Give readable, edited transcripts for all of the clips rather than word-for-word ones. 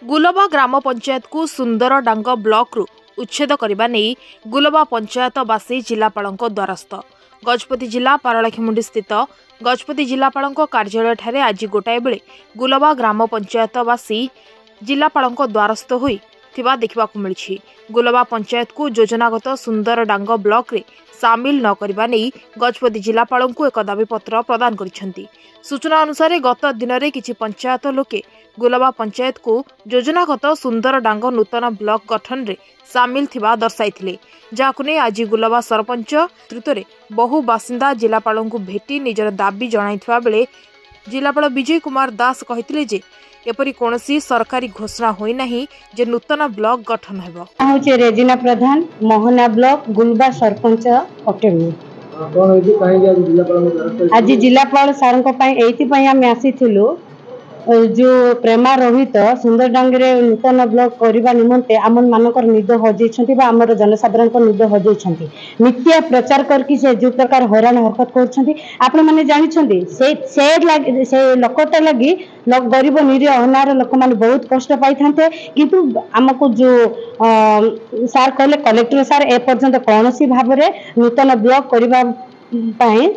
गुलबा ग्राम पंचायत को सुंदर डांग ब्लॉक रु उच्छेद करने नहीं गुलबा पंचायतवासी जिलापाल द्वारस्थ गजपति जिला पारलाखेमुंडी स्थित गजपति जिलापाल कार्यालय ठारे आज गोटाए बेले गुलबा ग्राम पंचायतवासी जिलापाल द्वारस्थ होई देखा मिली। गुलबा पंचायत को योजनागत सुंदर डांग ब्लॉक रे सामिल न करने नहीं गजपति जिलापाल को एक दाबीपत्र प्रदान करिसेंती। सूचना अनुसार गत दिन में किसी पंचायत लोके गुलबा पंचायत को योजनागत सुंदर डांग नूतन ब्लॉक गठन रे सामिल थिबा दर्शाइथिले, जाहाकु नै आज गुलबा सरपंच नेतृत्व में बहु बासिंदा जिलापाल को भेटी निजर दाबी जणाइथिबा बेले जिलापाल विजय कुमार दास कहिथिले जे एपरी कोनोसी सरकारी घोषणा होई नहीं जे नूतन ब्लॉक गठन हेबो। होचे रेजिना प्रधान मोहना ब्लॉक गुलबा सरपंच अटेमु आज जिलापाल सार आम आसीथिलु जो प्रेमा रोहित सुंदर डांगे नूतन ब्लॉक करने निमंते आम मानकर निद हजई आमर जनसाधारण निद हजई मिथ्या प्रचार करके से जो प्रकार हैरान हरकत कर मैंने जानते से लोकटा लगी गरीब निरीह अनार लोक मैंने बहुत कष्ट पाई था किंतु आमको जो सार कहले कलेक्टर सार एपर्यंत कौन सी भाव में नूतन ब्लॉक करने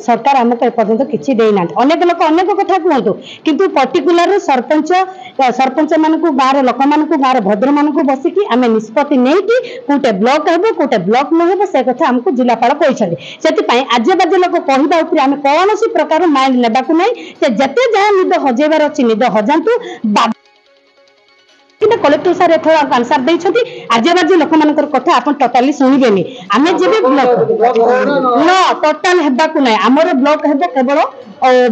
सरकार आमको एपर्यंत किसी देना अनेक लोक अनेक कथा कहतु किंतु पर्टिकुलर सरपंच मानक गाँव लोक मान गाँव भद्र मान बसिकी आम निष्पत्ति नहीं कि कोटे ब्लॉक हे कोटे ब्लॉक न हो से कथा आमको जिलापाल कहते आज बाजे लोक कहवा आम कौन सी प्रकार माइंड ने जिते जहाँ निद हजेबार अच्छी निद हजातु कलेक्टर सार एथर आंसर देइछथि आजे बाजे लोक मानकर कथा आपन टोटली सुनिबेनी आमे जेबे ब्लॉक न टोटल हेबा को नै हमर ब्लॉक हेबो केवल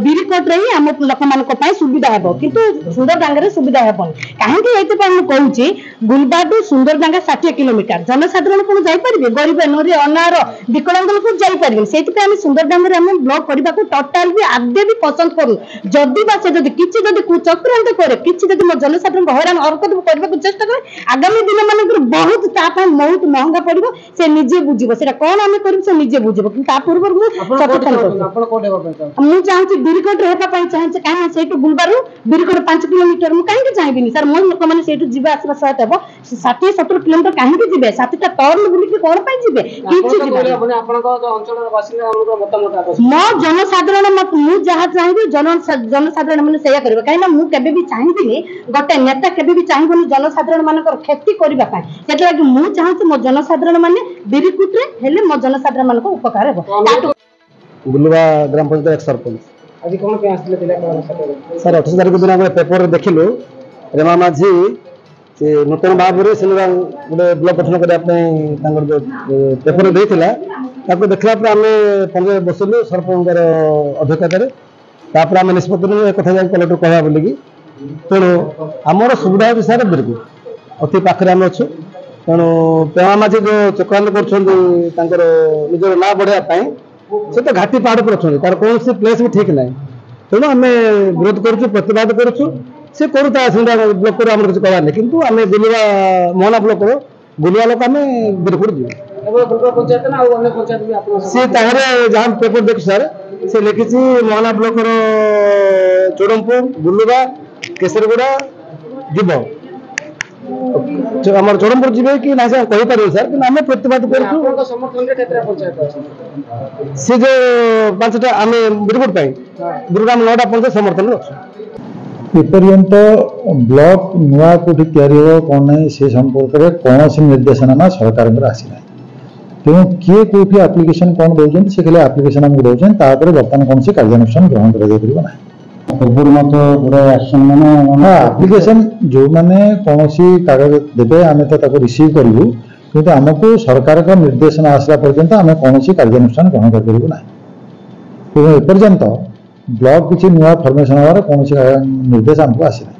बिरिकोट रे ही हम लोक मानक पय सुविधा हेबो किंतु सुंदर डांगरे सुविधा हेबन काहे कि एते पर कहूची गुलबा टू सुंदर डांगा 60 किलोमीटर जनसाधारण कोन जाई परिबे गरीब नोरी अनार विकलांग लोक जाई परिबे सेति पे हम सुंदर डांगरे हम ब्लॉक करबा को टोटल भी आदे भी पसंद करू जदी बा से जदी किछि जदी कुचक्रांत करे किछि जदी म जनसाधारण हैरान हरकत करबा को चेष्टा करे आगामी दिन मानकर बहुत ताप बहुत महंगा पड़ो से निजे बुझिबो सेटा कोन आमे करिब से निजे बुझिबो कि ता पूर्व मु सचेतन आपण कोडे मु चाहूची बिरकोट रहता पई चाहे काहे सेटु बुलबारु बिरकोट 5 किलोमीटर मु काहे के चाहेबिनी सर मोर लोक माने सेटु जिबा आसबा सहित हेबो 60 70 किलोमीटर काहे के जिबे 60टा टर्न बुली के कोन पई जिबे किछि जिबे आपण को अंचल बासिंदा हमरो मतामत आबो म जनसाधारण मत मु जहा चाहेबी जनसाधारण माने सेया करबे काहे ना मु केबे भी चाहेबिनी गटे नेता केबे भी चाहेबनी जनसाधारण मानकर क्षति करबा पाए सेटा कि मु चाहूची मो जनसाधारण माने बिरिकुट रे हेले मो जनसाधारण मानको उपकार हेबो। गुलबा ग्राम पंचायत सरपंच आज कोन पे आसले दिला सर 28 तारिख दिन हम पेपर रे देखिलु रेमा माझी से नूतन भाव रे से गोटे ब्लॉक गठन करबा पई तांगर जो पेपर देथिला ताको देखला पर हमें पंगे बसलु सरपंच अध्यक्षता रे तापर हम निष्पत्ति ने कथा जाय कलेक्टर कहबा बोली कि तेणु आमर सुविधा विषय बिल्कुल अति पाखे आम अच्छु तेणु पेमा माझी जो चक्रांत कर निजर ना बढ़ाई से तो घाटी पहाड़ पर अच्छा तार कौन सी प्लेस भी ठीक ना तेणु आम विरोध करुँ प्रतिवाद करुँ सी करूता ब्लॉक आम किसी कहवार नहीं कितु आम बुलवा मोहना ब्लॉक बुलवा लोक आम बिरकुट जी सी जहाँ पेपर देखु सर से लिखी मोहना ब्लॉक चोड़मपुर बुलवा केसरगुड़ा जीव आम चोड़मपुर जी कि ना सर कही पारे सर कि आम प्रतिवाद कर सी जो 5टा आम बिरकुट बिरकुट आम 9टा पंचायत समर्थन एपर्यंत ब्लॉक नुआ कोठी तैयारी हो कौन नहीं से संपर्क में कौन से निर्देशनामा सरकार आसीना तेणु किए कोठी एप्लिकेशन कौन दौरान से एप्लिकेशन आमको दौरान बर्तमान कौन से कार्यानुष्ठान ग्रहण कर पूर्व मत पूरा एक्शन माने एप्लिकेशन जो माने कौन सी कागज देवे आम तो रिसीव करूँ किंतु आमको सरकार का निर्देशना आसला पर्यंत आम कौन सी कार्यानुष्ठान ग्रहण करूँ ना तेणु एपर्यंत ब्लॉक किसी नुआ फर्मेसन हमारे कौन निर्देश आमको आसी ना।